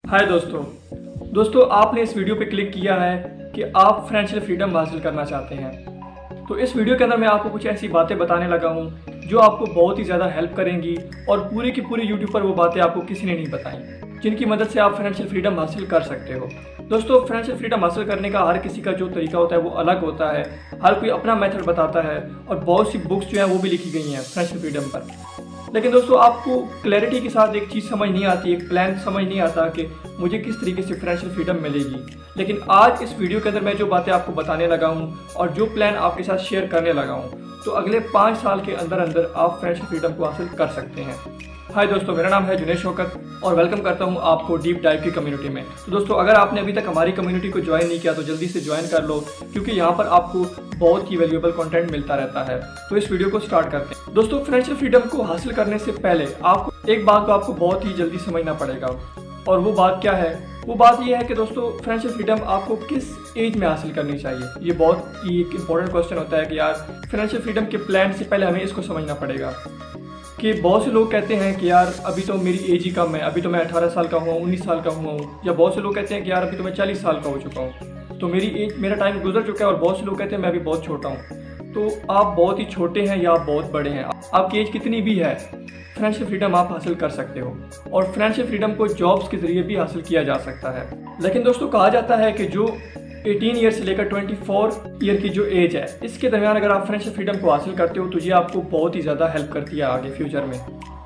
हाय दोस्तों आपने इस वीडियो पे क्लिक किया है कि आप फाइनेंशियल फ्रीडम हासिल करना चाहते हैं। तो इस वीडियो के अंदर मैं आपको कुछ ऐसी बातें बताने लगा हूँ जो आपको बहुत ही ज़्यादा हेल्प करेंगी और पूरे की पूरे यूट्यूब पर वो बातें आपको किसी ने नहीं बताई, जिनकी मदद से आप फाइनेंशियल फ्रीडम हासिल कर सकते हो। दोस्तों, फाइनेंशियल फ्रीडम हासिल करने का हर किसी का जो तरीका होता है वो अलग होता है, हर कोई अपना मेथड बताता है और बहुत सी बुक्स जो हैं वो भी लिखी गई हैं फाइनेंशियल फ्रीडम पर। लेकिन दोस्तों, आपको क्लैरिटी के साथ एक चीज़ समझ नहीं आती, एक प्लान समझ नहीं आता कि मुझे किस तरीके से फाइनेंशियल फ्रीडम मिलेगी। लेकिन आज इस वीडियो के अंदर मैं जो बातें आपको बताने लगा हूँ और जो प्लान आपके साथ शेयर करने लगा हूँ, तो अगले 5 साल के अंदर अंदर आप फाइनेंशियल फ्रीडम को हासिल कर सकते हैं। हाय दोस्तों, मेरा नाम है जुनेश शौकत और वेलकम करता हूं आपको डीप डाइव की कम्युनिटी में। तो दोस्तों, अगर आपने अभी तक हमारी कम्युनिटी को ज्वाइन नहीं किया तो जल्दी से ज्वाइन कर लो, क्योंकि यहाँ पर आपको बहुत ही वैल्यूएबल कंटेंट मिलता रहता है। तो इस वीडियो को स्टार्ट करते हैं। दोस्तों, फाइनेंशियल फ्रीडम को हासिल करने से पहले आपको एक बात को आपको बहुत ही जल्दी समझना पड़ेगा, और वो बात क्या है? वो बात ये है कि दोस्तों, फाइनेंशियल फ्रीडम आपको किस एज में हासिल करनी चाहिए। ये बहुत ही एक इंपॉर्टेंट क्वेश्चन होता है कि यार, फाइनेंशियल फ्रीडम के प्लान से पहले हमें इसको समझना पड़ेगा कि बहुत से लोग कहते हैं कि यार अभी तो मेरी एज ही कम है, अभी तो मैं 18 साल का हुआ हूँ, 19 साल का हुआ हूँ, या बहुत से लोग कहते हैं कि यार अभी तो मैं 40 साल का हो चुका हूँ, तो मेरा टाइम गुजर चुका है। और बहुत से लोग कहते हैं मैं अभी बहुत छोटा हूँ। तो आप बहुत ही छोटे हैं या आप बहुत बड़े हैं, आपकी एज कितनी भी है, फाइनेंशियल फ्रीडम आप हासिल कर सकते हो। और फाइनेंशियल फ्रीडम को जॉब्स के जरिए भी हासिल किया जा सकता है। लेकिन दोस्तों, कहा जाता है कि जो 18 ईयर से लेकर 24 ईयर की जो एज है, इसके दरमियान अगर आप फाइनेंशियल फ्रीडम को हासिल करते हो तो ये आपको बहुत ही ज़्यादा हेल्प करती है आगे फ्यूचर में।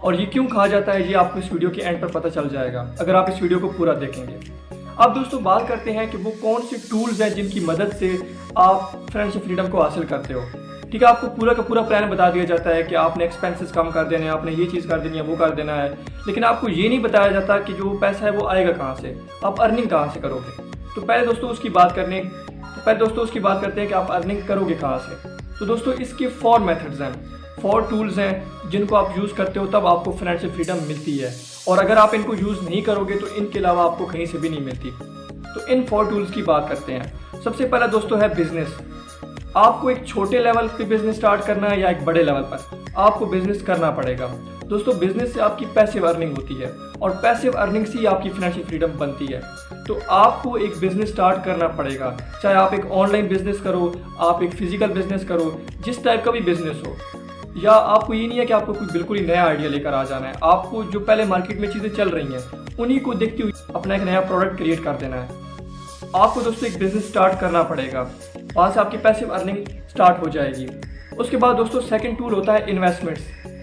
और ये क्यों कहा जाता है, ये आपको इस वीडियो के एंड पर पता चल जाएगा अगर आप इस वीडियो को पूरा देखेंगे। अब दोस्तों, बात करते हैं कि वो कौन से टूल्स हैं जिनकी मदद से आप फाइनेंशियल फ्रीडम को हासिल करते हो। ठीक है, आपको पूरा का पूरा प्लान बता दिया जाता है कि आपने एक्सपेंसेस कम कर देने हैं, आपने ये चीज़ कर देनी है, वो कर देना है। लेकिन आपको ये नहीं बताया जाता कि जो पैसा है वो आएगा कहाँ से, आप अर्निंग कहाँ से करोगे। तो पहले दोस्तों उसकी बात करते हैं कि आप अर्निंग करोगे कहाँ से। तो दोस्तों, इसके 4 मेथड्स हैं, 4 टूल्स हैं जिनको आप यूज़ करते हो, तब आपको फाइनेंशियल फ्रीडम मिलती है। और अगर आप इनको यूज़ नहीं करोगे तो इनके अलावा आपको कहीं से भी नहीं मिलती। तो इन 4 टूल्स की बात करते हैं। सबसे पहला दोस्तों है बिजनेस। आपको एक छोटे लेवल पे बिजनेस स्टार्ट करना है या एक बड़े लेवल पर, आपको बिजनेस करना पड़ेगा। दोस्तों, बिजनेस से आपकी पैसिव अर्निंग होती है और पैसिव अर्निंग से ही आपकी फाइनेंशियल फ्रीडम बनती है। तो आपको एक बिजनेस स्टार्ट करना पड़ेगा, चाहे आप एक ऑनलाइन बिजनेस करो, आप एक फिजिकल बिजनेस करो, जिस टाइप का भी बिजनेस हो। या आपको ये नहीं है कि आपको कोई बिल्कुल ही नया आइडिया लेकर आ जाना है, आपको जो पहले मार्केट में चीज़ें चल रही हैं उन्हीं को देखते हुए अपना एक नया प्रोडक्ट क्रिएट कर देना है। आपको दोस्तों एक बिजनेस स्टार्ट करना पड़ेगा, वहाँ से आपकी पैसिव अर्निंग स्टार्ट हो जाएगी। उसके बाद दोस्तों सेकंड टूल होता है इन्वेस्टमेंट्स।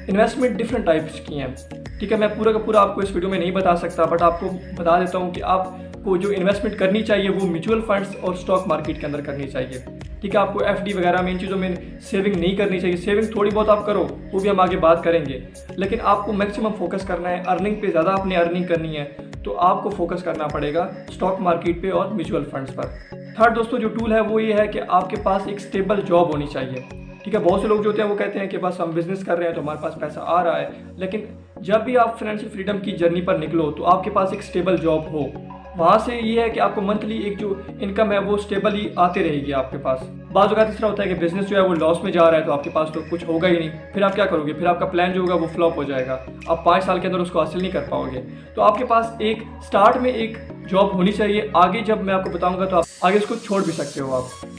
इन्वेस्टमेंट डिफरेंट टाइप्स की हैं। ठीक है, मैं पूरा का पूरा आपको इस वीडियो में नहीं बता सकता, बट आपको बता देता हूँ कि आपको जो इन्वेस्टमेंट करनी चाहिए वो म्यूचुअल फंड्स और स्टॉक मार्केट के अंदर करनी चाहिए। ठीक है, आपको एफडी वगैरह में इन चीज़ों में सेविंग नहीं करनी चाहिए। सेविंग थोड़ी बहुत आप करो, वो भी हम आगे बात करेंगे, लेकिन आपको मैक्सिमम फोकस करना है अर्निंग पे, ज़्यादा आपने अर्निंग करनी है तो आपको फोकस करना पड़ेगा स्टॉक मार्केट पे और म्यूचुअल फंड्स पर। थर्ड दोस्तों जो टूल है वो ये है कि आपके पास एक स्टेबल जॉब होनी चाहिए। ठीक है, बहुत से लोग जो होते हैं वो कहते हैं कि बस हम बिजनेस कर रहे हैं तो हमारे पास पैसा आ रहा है, लेकिन जब भी आप फाइनेंशियल फ्रीडम की जर्नी पर निकलो तो आपके पास एक स्टेबल जॉब हो। वहाँ से ये है कि आपको मंथली एक जो इनकम है वो स्टेबल ही आती रहेगी आपके पास। बाज़ वक़्त इस तरह होता है कि बिजनेस जो है वो लॉस में जा रहा है तो आपके पास तो कुछ होगा ही नहीं, फिर आप क्या करोगे, फिर आपका प्लान जो होगा वो फ्लॉप हो जाएगा, आप 5 साल के अंदर उसको हासिल नहीं कर पाओगे। तो आपके पास एक स्टार्ट में एक जॉब होनी चाहिए, आगे जब मैं आपको बताऊँगा तो आप आगे इसको छोड़ भी सकते हो आप।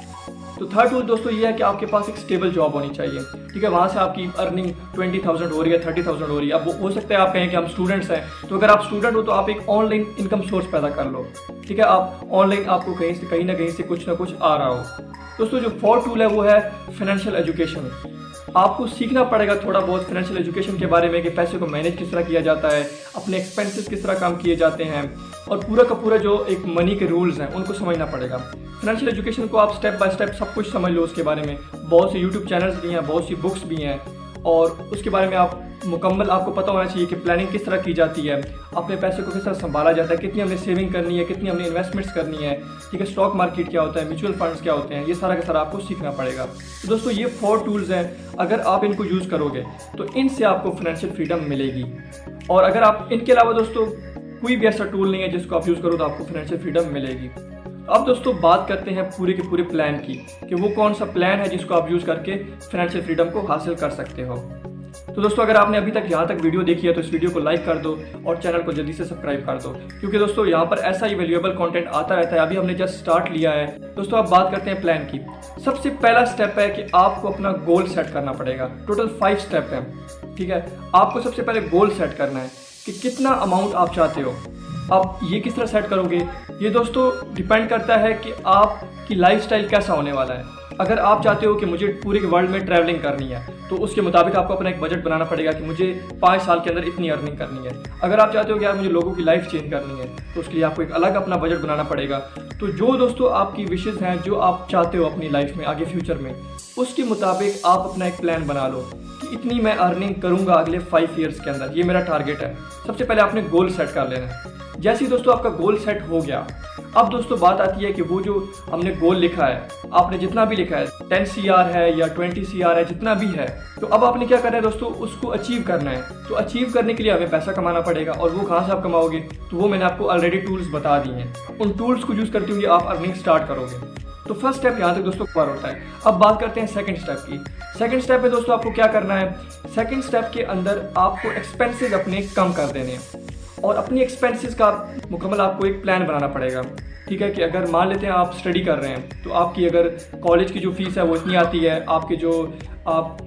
तो थर्ड टूल दोस्तों ये है कि आपके पास एक स्टेबल जॉब होनी चाहिए। ठीक है, वहाँ से आपकी अर्निंग 20,000 हो रही है, 30,000 हो रही है। अब हो सकता है आप कहें कि हम स्टूडेंट्स हैं, तो अगर आप स्टूडेंट हो तो आप एक ऑनलाइन इनकम सोर्स पैदा कर लो। ठीक है, आप ऑनलाइन आपको कहीं ना कहीं से कुछ ना कुछ आ रहा हो। दोस्तों, जो 4th टूल है वो है फाइनेंशियल एजुकेशन। आपको सीखना पड़ेगा थोड़ा बहुत फाइनेंशियल एजुकेशन के बारे में कि पैसे को मैनेज किस तरह किया जाता है, अपने एक्सपेंसेस किस तरह काम किए जाते हैं, और पूरा का पूरा जो एक मनी के रूल्स हैं उनको समझना पड़ेगा। फाइनेंशियल एजुकेशन को आप स्टेप बाय स्टेप सब कुछ समझ लो उसके बारे में। बहुत से यूट्यूब चैनल्स भी हैं, बहुत सी बुक्स भी हैं, और उसके बारे में आप मुकम्मल आपको पता होना चाहिए कि प्लानिंग किस तरह की जाती है, अपने पैसे को किस तरह संभाला जाता है, कितनी हमने सेविंग करनी है, कितनी हमने इन्वेस्टमेंट्स करनी है। ठीक है, स्टॉक मार्केट क्या होता है, म्यूचुअल फंड्स क्या होते हैं, ये सारा का सारा आपको सीखना पड़ेगा। तो दोस्तों, ये 4 टूल्स हैं, अगर आप इनको यूज़ करोगे तो इनसे आपको फाइनेंशियल फ्रीडम मिलेगी। और अगर आप इनके अलावा दोस्तों कोई भी ऐसा टूल नहीं है जिसको आप यूज़ करो तो आपको फाइनेंशियल फ्रीडम मिलेगी। अब दोस्तों बात करते हैं पूरे के पूरे प्लान की कि वो कौन सा प्लान है जिसको आप यूज़ करके फाइनेंशियल फ्रीडम को हासिल कर सकते हो। तो दोस्तों अगर आपने अभी तक यहाँ तक वीडियो देखी है तो इस वीडियो को लाइक कर दो और चैनल को जल्दी से सब्सक्राइब कर दो, क्योंकि दोस्तों यहाँ पर ऐसा ही वैल्यूएबल कंटेंट आता रहता है। अभी हमने जस्ट स्टार्ट लिया है। दोस्तों अब बात करते हैं प्लान की। सबसे पहला स्टेप है कि आपको अपना गोल सेट करना पड़ेगा। टोटल 5 स्टेप हैं, ठीक है। आपको सबसे पहले गोल सेट करना है कि कितना अमाउंट आप चाहते हो। अब ये किस तरह सेट करोगे, ये दोस्तों डिपेंड करता है कि आपकी लाइफस्टाइल कैसा होने वाला है। अगर आप चाहते हो कि मुझे पूरे वर्ल्ड में ट्रैवलिंग करनी है तो उसके मुताबिक आपको अपना एक बजट बनाना पड़ेगा कि मुझे 5 साल के अंदर इतनी अर्निंग करनी है। अगर आप चाहते हो कि यार मुझे लोगों की लाइफ चेंज करनी है तो उसके लिए आपको एक अलग अपना बजट बनाना पड़ेगा। तो जो दोस्तों आपकी विशेज़ हैं, जो आप चाहते हो अपनी लाइफ में आगे फ्यूचर में, उसके मुताबिक आप अपना एक प्लान बना लो कि इतनी मैं अर्निंग करूँगा अगले 5 ईयर्स के अंदर, ये मेरा टारगेट है। सबसे पहले आपने गोल सेट कर लेना है। जैसे ही दोस्तों आपका गोल सेट हो गया, अब दोस्तों बात आती है कि वो जो हमने गोल लिखा है, आपने जितना भी लिखा है 10 CR है या 20 CR है, जितना भी है, तो अब आपने क्या करना है दोस्तों, उसको अचीव करना है। तो अचीव करने के लिए हमें पैसा कमाना पड़ेगा, और वो कहाँ से आप कमाओगे, तो वो मैंने आपको ऑलरेडी टूल्स बता दिए हैं। उन टूल्स को यूज़ करते हुए आप अर्निंग स्टार्ट करोगे। तो फर्स्ट स्टेप यहाँ तक दोस्तों कवर होता है। अब बात करते हैं सेकंड स्टेप की। सेकंड स्टेप में दोस्तों आपको क्या करना है, सेकंड स्टेप के अंदर आपको एक्सपेंसेस अपने कम कर देने हैं, और अपनी एक्सपेंसेस का मुकम्मल आपको एक प्लान बनाना पड़ेगा। ठीक है कि अगर मान लेते हैं आप स्टडी कर रहे हैं तो आपकी अगर कॉलेज की जो फीस है वो इतनी आती है, आपकी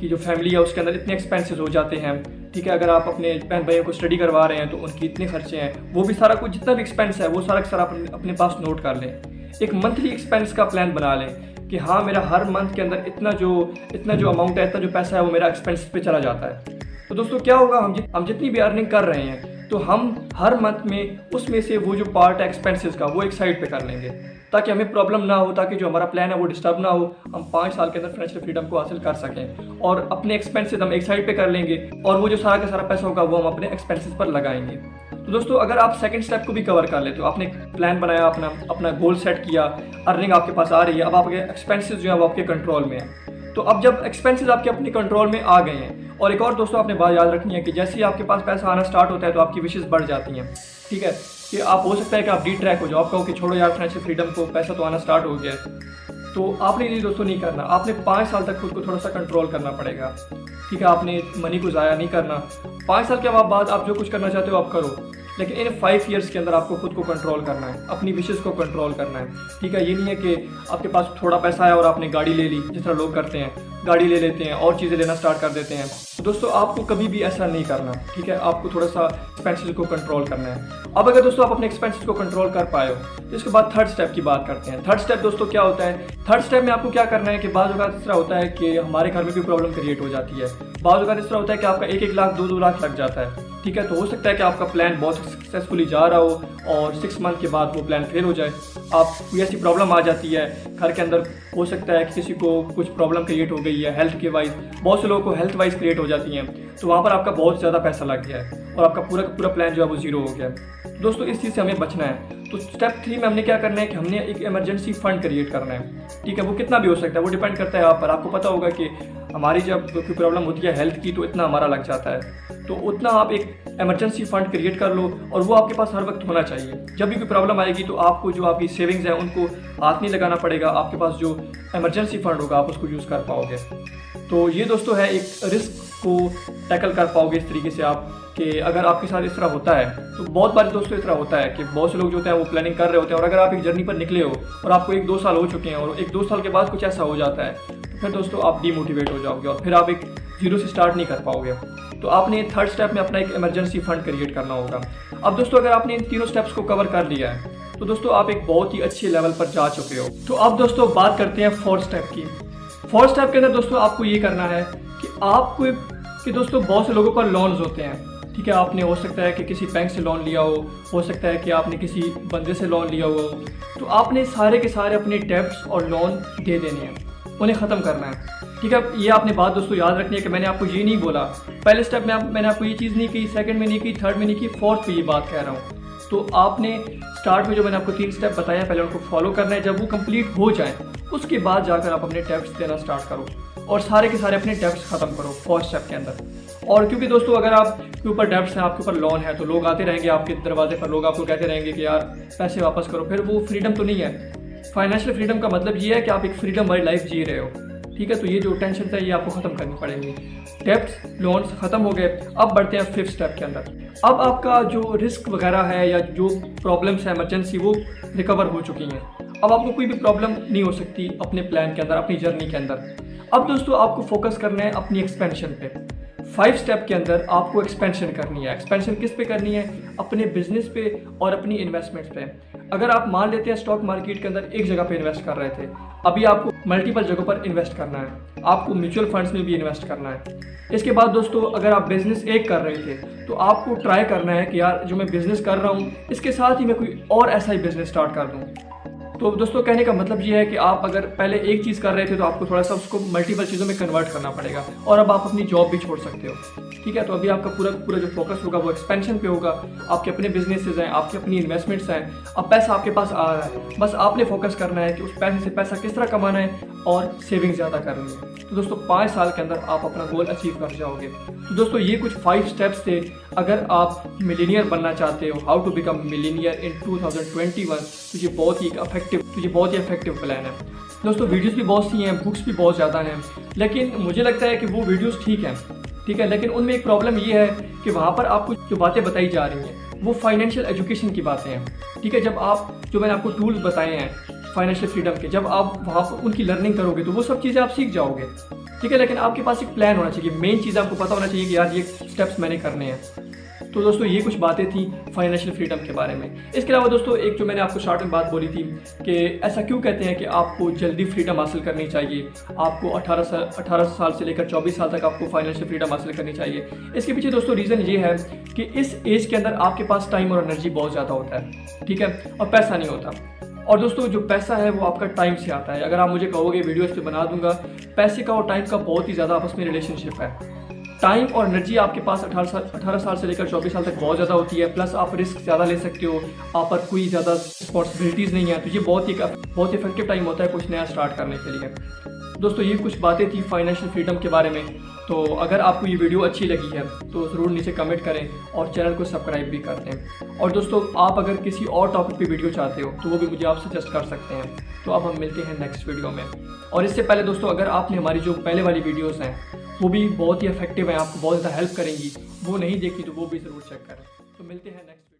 जो फैमिली है उसके अंदर इतने एक्सपेंसेस हो जाते हैं। ठीक है, अगर आप अपने बहन भाइयों को स्टडी करवा रहे हैं तो उनकी इतने खर्चे हैं, वो भी सारा कुछ जितना भी एक्सपेंस है वो सारा का सारा अपने पास नोट कर लें। एक मंथली एक्सपेंस का प्लान बना लें कि हाँ मेरा हर मंथ के अंदर इतना जो अमाउंट है, इतना जो पैसा है वो मेरा एक्सपेंस पे चला जाता है। तो दोस्तों क्या होगा, हम जितनी भी अर्निंग कर रहे हैं तो हम हर मंथ में उसमें से वो जो पार्ट है एक्सपेंसेस का वो एक साइड पे कर लेंगे, ताकि हमें प्रॉब्लम ना हो, ताकि जो हमारा प्लान है वो डिस्टर्ब ना हो, हम 5 साल के अंदर फाइनेंशियल फ्रीडम को हासिल कर सकें। और अपने एक्सपेंसेस हम एक साइड पे कर लेंगे और वो जो सारा का सारा पैसा होगा वो हम अपने एक्सपेंसेस पर लगाएंगे। तो दोस्तों अगर आप सेकंड स्टेप को भी कवर कर लेते हो, आपने प्लान बनाया, अपना गोल सेट किया, अर्निंग आपके पास आ रही है, अब आपके एक्सपेंसेस जो है वो आपके कंट्रोल में है। तो अब जब एक्सपेंसेस आपके अपने कंट्रोल में आ गए हैं, और एक और दोस्तों आपने बात याद रखनी है कि जैसे ही आपके पास पैसा आना स्टार्ट होता है तो आपकी विशेस बढ़ जाती हैं। ठीक है कि आप हो सकता है कि आप डी ट्रैक हो जाओ, आप कहो कि छोड़ो यार फाइनेंशियल फ्रीडम को, पैसा तो आना स्टार्ट हो गया है। तो आपने ये दोस्तों नहीं करना, आपने 5 साल तक खुद को थोड़ा सा कंट्रोल करना पड़ेगा। ठीक है, आपने मनी को ज़ाया नहीं करना। 5 साल के बाद आप जो कुछ करना चाहते हो आप करो, लेकिन इन 5 ईयर्स के अंदर आपको खुद को कंट्रोल करना है, अपनी विशेस को कंट्रोल करना है। ठीक है, ये नहीं है कि आपके पास थोड़ा पैसा है और आपने गाड़ी ले ली, जिस तरह लोग करते हैं, गाड़ी ले लेते हैं और चीज़ें लेना स्टार्ट कर देते हैं। तो दोस्तों आपको कभी भी ऐसा नहीं करना। ठीक है, आपको थोड़ा सा एक्सपेंसेस को कंट्रोल करना है। अब अगर दोस्तों आप अपने एक्सपेंसेस को कंट्रोल कर पाए हो तो इसके बाद थर्ड स्टेप की बात करते हैं। थर्ड स्टेप दोस्तों क्या होता है, थर्ड स्टेप में आपको क्या करना है कि बाज़ औक़ात इस तरह होता है कि हमारे घर में भी प्रॉब्लम क्रिएट हो जाती है। बाज़ औक़ात इस तरह होता है कि आपका 1-1 लाख 2-2 लाख लग जाता है। ठीक है, तो हो सकता है कि आपका प्लान बहुत सक्सेसफुली जा रहा हो और 6 मंथ के बाद वो प्लान फेल हो जाए। आप कोई ऐसी प्रॉब्लम आ जाती है घर के अंदर, हो सकता है कि किसी को कुछ प्रॉब्लम क्रिएट हो गई है हेल्थ के वाइज, बहुत से लोगों को हेल्थ वाइज क्रिएट हो जाती हैं, तो वहाँ पर आपका बहुत ज़्यादा पैसा लग गया है और आपका पूरा प्लान जो है वो ज़ीरो हो गया है। दोस्तों इस चीज़ से हमें बचना है। तो स्टेप 3 में हमने क्या करना है कि हमने एक इमरजेंसी फंड क्रिएट करना है। ठीक है, वो कितना भी हो सकता है, वो डिपेंड करता है आप पर। आपको पता होगा कि हमारी जब कोई प्रॉब्लम होती है हेल्थ की तो इतना हमारा लग जाता है, तो उतना आप एक इमरजेंसी फंड क्रिएट कर लो, और वो आपके पास हर वक्त होना चाहिए। जब भी कोई प्रॉब्लम आएगी तो आपको जो आपकी सेविंग्स हैं उनको हाथ नहीं लगाना पड़ेगा, आपके पास जो इमरजेंसी फंड होगा आप उसको यूज़ कर पाओगे। तो ये दोस्तों है, एक रिस्क को टैकल कर पाओगे इस तरीके से आप, कि अगर आपके साथ इस तरह होता है तो बहुत बार दोस्तों इस तरह होता है कि बहुत से लोग जो होते हैं वो प्लानिंग कर रहे होते हैं, और अगर आप एक जर्नी पर निकले हो और आपको 1-2 साल हो चुके हैं और 1-2 साल के बाद कुछ ऐसा हो जाता है तो फिर दोस्तों आप डीमोटिवेट हो जाओगे और फिर आप एक जीरो से स्टार्ट नहीं कर पाओगे। तो आपने थर्ड स्टेप में अपना एक इमरजेंसी फंड क्रिएट करना होगा। अब दोस्तों अगर आपने इन तीनों स्टेप्स को कवर कर लिया है तो दोस्तों आप एक बहुत ही अच्छे लेवल पर जा चुके हो। तो अब दोस्तों बात करते हैं 4th स्टेप की। 4th स्टेप के अंदर दोस्तों आपको ये करना है कि दोस्तों बहुत से लोगों पर लोन्स होते हैं। ठीक है, आपने हो सकता है कि किसी बैंक से लोन लिया हो सकता है कि आपने किसी बंदे से लोन लिया हो, तो आपने सारे के सारे अपने डेब्ट्स और लोन दे देने हैं, उन्हें ख़त्म करना है। ठीक है, ये आपने बात दोस्तों याद रखनी है कि मैंने आपको ये नहीं बोला, पहले स्टेप में मैंने आपको ये चीज़ नहीं की, सेकंड में नहीं की, थर्ड में नहीं की, 4th पे ये बात कह रहा हूँ। तो आपने स्टार्ट में जो मैंने आपको 3 स्टेप बताया पहले उनको फॉलो करना है। जब वो कंप्लीट हो जाए उसके बाद जाकर आप अपने डेब्ट्स देना स्टार्ट करो और सारे के सारे अपने डेब्ट्स ख़त्म करो 4th स्टेप के अंदर। और क्योंकि दोस्तों अगर आपके ऊपर डेब्ट्स हैं, आपके ऊपर लोन है, तो लोग आते रहेंगे आपके दरवाजे पर, लोग आपको कहते रहेंगे कि यार पैसे वापस करो, फिर वो फ्रीडम तो नहीं है। फाइनेंशियल फ्रीडम का मतलब ये है कि आप एक फ्रीडम वाली लाइफ जी रहे हो। ठीक है, तो ये जो टेंशन है ये आपको ख़त्म करनी पड़ेगी। डेब्ट्स लोन्स ख़त्म हो गए। अब बढ़ते हैं 5th स्टेप के अंदर। अब आपका जो रिस्क वगैरह है या जो प्रॉब्लम्स है इमरजेंसी वो रिकवर हो चुकी हैं। अब आपको कोई भी प्रॉब्लम नहीं हो सकती अपने प्लान के अंदर, अपनी जर्नी के अंदर। अब दोस्तों आपको फोकस करना है अपनी एक्सपेंशन पे। 5 स्टेप के अंदर आपको एक्सपेंशन करनी है। एक्सपेंशन किस पे करनी है? अपने बिजनेस पे और अपनी इन्वेस्टमेंट्स पे। अगर आप मान लेते हैं स्टॉक मार्केट के अंदर एक जगह पे इन्वेस्ट कर रहे थे, अभी आपको मल्टीपल जगहों पर इन्वेस्ट करना है। आपको म्यूचुअल फंड्स में भी इन्वेस्ट करना है। इसके बाद दोस्तों अगर आप बिजनेस एक कर रहे थे तो आपको ट्राई करना है कि यार जो मैं बिजनेस कर रहा हूँ इसके साथ ही मैं कोई और ऐसा ही बिजनेस स्टार्ट कर दूँ। तो दोस्तों कहने का मतलब ये है कि आप अगर पहले एक चीज़ कर रहे थे तो आपको थोड़ा सा उसको मल्टीपल चीज़ों में कन्वर्ट करना पड़ेगा, और अब आप अपनी जॉब भी छोड़ सकते हो। ठीक है, तो अभी आपका पूरा जो फोकस होगा वो एक्सपेंशन पे होगा। आपके अपने बिजनेसेस हैं, आपकी अपनी इन्वेस्टमेंट्स हैं। अब पैसा आपके पास आ रहा है, बस आपने फोकस करना है कि उस पैसे से पैसा किस तरह कमाना है और सेविंग ज़्यादा करनी है। तो दोस्तों 5 साल के अंदर आप अपना गोल अचीव कर जाओगे। तो दोस्तों ये कुछ 5 स्टेप्स थे अगर आप मिलीनियर बनना चाहते हो, हाउ टू बिकम मिलीनियर इन 2021। तो ये बहुत ही इफेक्टिव प्लान है। दोस्तों वीडियोस भी बहुत सी हैं, बुक्स भी बहुत ज़्यादा हैं, लेकिन मुझे लगता है कि वो वीडियोस ठीक है, लेकिन उनमें एक प्रॉब्लम ये है कि वहाँ पर आपको जो बातें बताई जा रही हैं वो फाइनेंशियल एजुकेशन की बातें हैं। ठीक है, जब आप जो मैंने आपको टूल्स बताए हैं फाइनेंशियल फ्रीडम के, जब आप वहाँ पर उनकी लर्निंग करोगे तो वो सब चीज़ें आप सीख जाओगे। ठीक है, लेकिन आपके पास एक प्लान होना चाहिए, मेन चीज़ आपको पता होना चाहिए कि यार ये स्टेप्स मैंने करने हैं। तो दोस्तों ये कुछ बातें थी फाइनेंशियल फ्रीडम के बारे में। इसके अलावा दोस्तों एक जो मैंने आपको स्टार्ट में बात बोली थी कि ऐसा क्यों कहते हैं कि आपको जल्दी फ्रीडम हासिल करनी चाहिए, आपको 18 साल से लेकर 24 साल तक आपको फाइनेंशियल फ्रीडम हासिल करनी चाहिए। इसके पीछे दोस्तों रीज़न ये है कि इस एज के अंदर आपके पास टाइम और एनर्जी बहुत ज़्यादा होता है, ठीक है, और पैसा नहीं होता। और दोस्तों जो पैसा है वो आपका टाइम से आता है। अगर आप मुझे कहोगे वीडियो इस पर बना दूंगा, पैसे का और टाइम का बहुत ही ज़्यादा आपस में रिलेशनशिप है। टाइम और एनर्जी आपके पास 18 साल से लेकर 24 साल तक बहुत ज़्यादा होती है, प्लस आप रिस्क ज़्यादा ले सकते हो, आप पर कोई ज़्यादा रिस्पॉन्सिबिलिटीज़ नहीं है। तो ये बहुत ही इफेक्टिव टाइम होता है कुछ नया स्टार्ट करने के लिए। दोस्तों ये कुछ बातें थी फाइनेंशियल फ्रीडम के बारे में। तो अगर आपको ये वीडियो अच्छी लगी है तो ज़रूर नीचे कमेंट करें और चैनल को सब्सक्राइब भी कर दें। और दोस्तों आप अगर किसी और टॉपिक पे वीडियो चाहते हो तो वो भी मुझे आप सजेस्ट कर सकते हैं। तो अब हम मिलते हैं नेक्स्ट वीडियो में। और इससे पहले दोस्तों अगर आपने हमारी जो पहले वाली वीडियोज़ हैं वो भी बहुत ही इफेक्टिव हैं, आपको बहुत ज़्यादा हेल्प करेंगी, वो नहीं देखी तो वो भी ज़रूर चेक करें। तो मिलते हैं नेक्स्ट